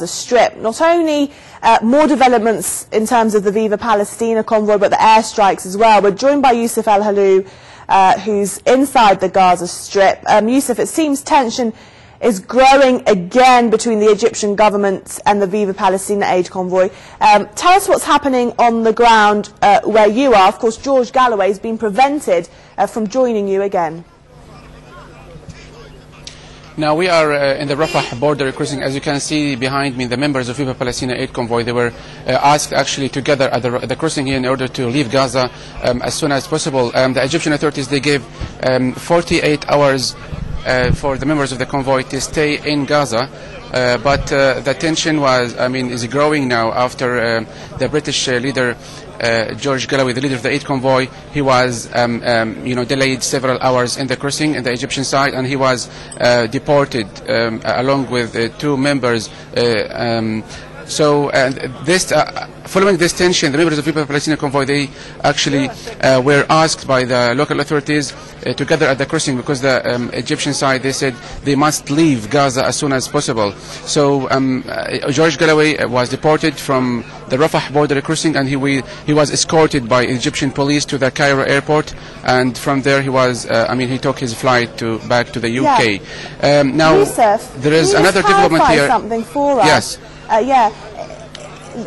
Strip. Not only more developments in terms of the Viva Palestina Convoy, but the airstrikes as well. We're joined by Yusuf Al-Halou, who's inside the Gaza Strip. Yusuf, it seems tension is growing again between the Egyptian government and the Viva Palestina Aid Convoy. Tell us what's happening on the ground where you are. Of course, George Galloway has been prevented from joining you again. Now we are in the Rafah border crossing. As you can see behind me, the members of Viva Palestina Aid Convoy, they were asked actually to gather at the crossing here in order to leave Gaza as soon as possible. The Egyptian authorities, they gave 48 hours for the members of the convoy to stay in Gaza. But the tension is growing now after the British leader George Galloway, the leader of the aid convoy, he was delayed several hours in the crossing in the Egyptian side, and he was deported along with two members. Following this tension, the members of the Viva Palestina Convoy, they actually were asked by the local authorities to gather at the crossing because the Egyptian side, they said they must leave Gaza as soon as possible. So George Galloway was deported from the Rafah border crossing, and he was escorted by Egyptian police to the Cairo airport, and from there he was he took his flight back to the UK. Now Yusuf, there is another development here. Something for us. Yes.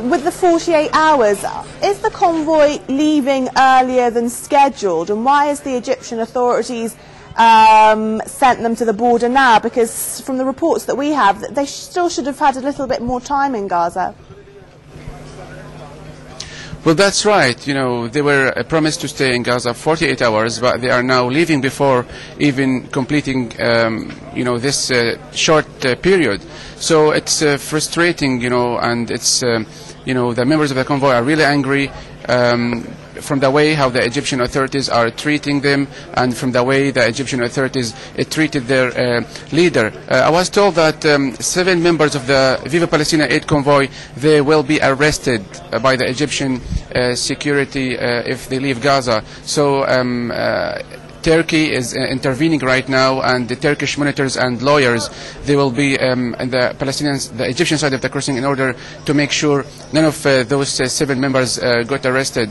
With the 48 hours, is the convoy leaving earlier than scheduled, and why has the Egyptian authorities sent them to the border now? Because from the reports that we have, they still should have had a little bit more time in Gaza. Well, that's right. They were promised to stay in Gaza 48 hours, but they are now leaving before even completing, this short period. So it's frustrating, and it's, the members of the convoy are really angry from the way how the Egyptian authorities are treating them, and from the way the Egyptian authorities treated their leader. I was told that 7 members of the Viva Palestina Aid Convoy, they will be arrested by the Egyptian security if they leave Gaza. So Turkey is intervening right now, and the Turkish monitors and lawyers, they will be in the Egyptian side of the crossing in order to make sure none of those 7 members got arrested.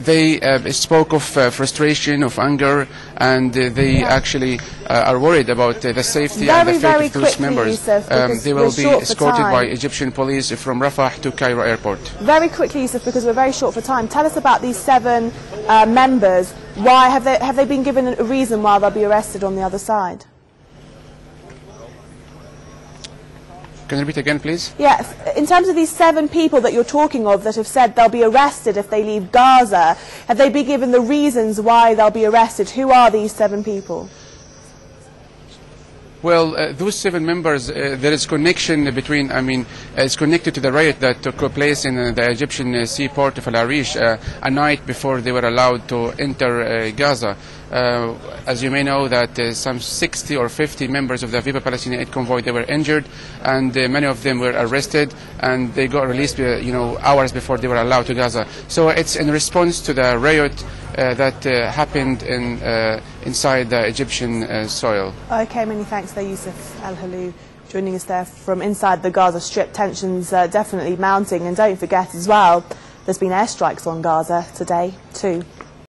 They spoke of frustration, of anger, and they actually are worried about the safety and the fate of those members. They will be escorted by Egyptian police from Rafah to Cairo airport. Very quickly, Yusuf, because we're very short for time. Tell us about these 7 members. Why have they been given a reason why they'll be arrested on the other side? Can you repeat again, please? Yes. In terms of these 7 people that you're talking of that have said they'll be arrested if they leave Gaza, have they been given the reasons why they'll be arrested? Who are these 7 people? Well, those 7 members, there is connection between, it's connected to the riot that took place in the Egyptian seaport of Al Arish a night before they were allowed to enter Gaza. As you may know, that some 60 or 50 members of the Viva Palestina Aid Convoy, they were injured, and many of them were arrested, and they got released hours before they were allowed to Gaza. So it's in response to the riot that happened inside the Egyptian soil. Okay, many thanks there, Yusuf Al-Halou, joining us there from inside the Gaza Strip. Tensions definitely mounting, and don't forget as well, there's been airstrikes on Gaza today too.